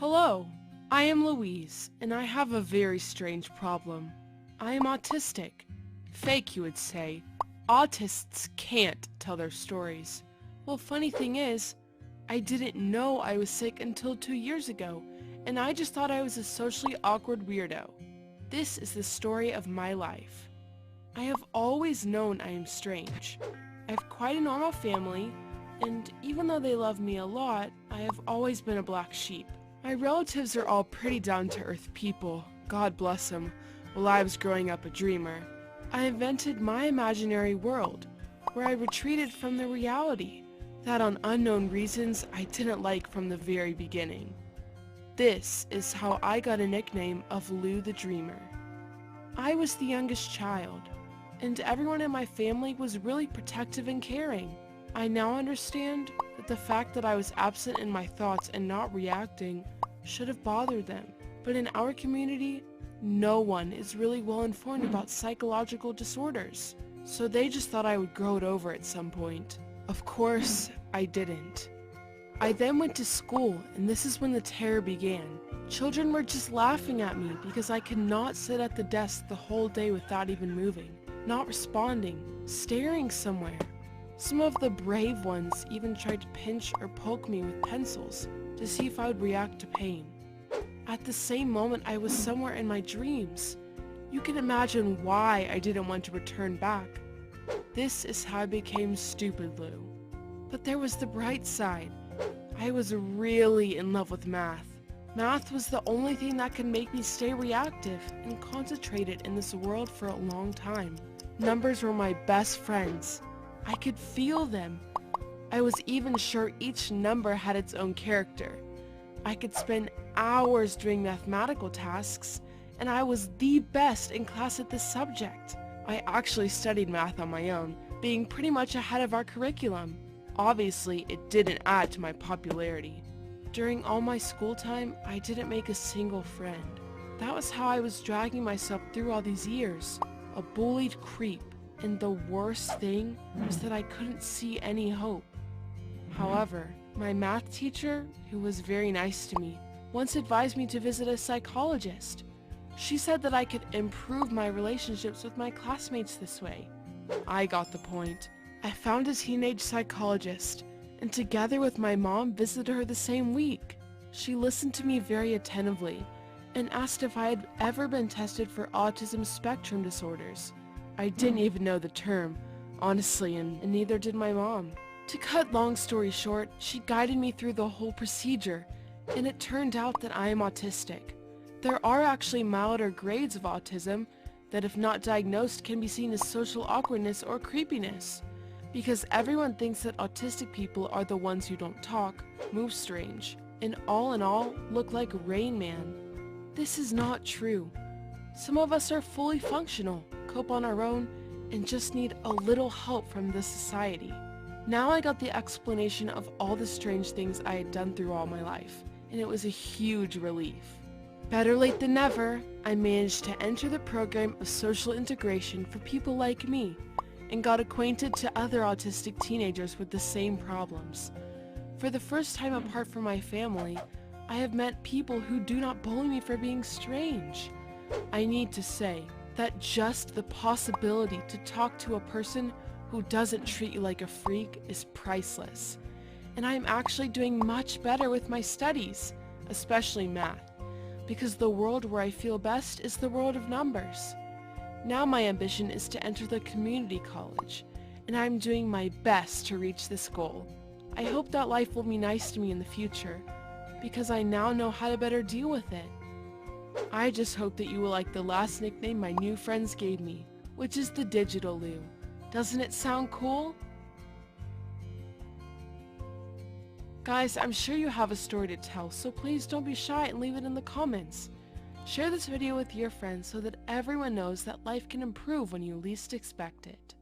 Hello, I am Louise, and I have a very strange problem. I am autistic. Fake, you would say. Autists can't tell their stories. Well, funny thing is, I didn't know I was sick until 2 years ago, and I just thought I was a socially awkward weirdo. This is the story of my life. I have always known I am strange. I have quite a normal family, and even though they love me a lot, I have always been a black sheep. My relatives are all pretty down-to-earth people, God bless them, while I was growing up a dreamer. I invented my imaginary world, where I retreated from the reality that on unknown reasons I didn't like from the very beginning. This is how I got a nickname of Lou the Dreamer. I was the youngest child, and everyone in my family was really protective and caring. I now understand that the fact that I was absent in my thoughts and not reacting should have bothered them. But in our community, no one is really well informed about psychological disorders, so they just thought I would grow it over at some point. Of course, I didn't. I then went to school, and this is when the terror began. Children were just laughing at me because I could not sit at the desk the whole day without even moving, not responding, staring somewhere. Some of the brave ones even tried to pinch or poke me with pencils to see if I would react to pain. At the same moment, I was somewhere in my dreams. You can imagine why I didn't want to return back. This is how I became Stupid Lou. But there was the bright side. I was really in love with math. Math was the only thing that could make me stay reactive and concentrated in this world for a long time. Numbers were my best friends. I could feel them. I was even sure each number had its own character. I could spend hours doing mathematical tasks, and I was the best in class at this subject. I actually studied math on my own, being pretty much ahead of our curriculum. Obviously, it didn't add to my popularity. During all my school time, I didn't make a single friend. That was how I was dragging myself through all these years, a bullied creep. And the worst thing was that I couldn't see any hope. However, my math teacher, who was very nice to me, once advised me to visit a psychologist. She said that I could improve my relationships with my classmates this way. I got the point. I found a teenage psychologist, and together with my mom visited her the same week. She listened to me very attentively and asked if I had ever been tested for autism spectrum disorders. I didn't even know the term, honestly, and neither did my mom. To cut long story short, she guided me through the whole procedure, and it turned out that I am autistic. There are actually milder grades of autism that, if not diagnosed, can be seen as social awkwardness or creepiness, because everyone thinks that autistic people are the ones who don't talk, move strange, and all in all, look like Rain Man. This is not true. Some of us are fully functional, cope on our own, and just need a little help from the society. Now I got the explanation of all the strange things I had done through all my life, and it was a huge relief. Better late than never, I managed to enter the program of social integration for people like me, and got acquainted to other autistic teenagers with the same problems. For the first time apart from my family, I have met people who do not bully me for being strange. I need to say that just the possibility to talk to a person who doesn't treat you like a freak is priceless. And I am actually doing much better with my studies, especially math, because the world where I feel best is the world of numbers. Now my ambition is to enter the community college, and I'm doing my best to reach this goal. I hope that life will be nice to me in the future, because I now know how to better deal with it. I just hope that you will like the last nickname my new friends gave me, which is the Digital Lou. Doesn't it sound cool? Guys, I'm sure you have a story to tell, so please don't be shy and leave it in the comments. Share this video with your friends so that everyone knows that life can improve when you least expect it.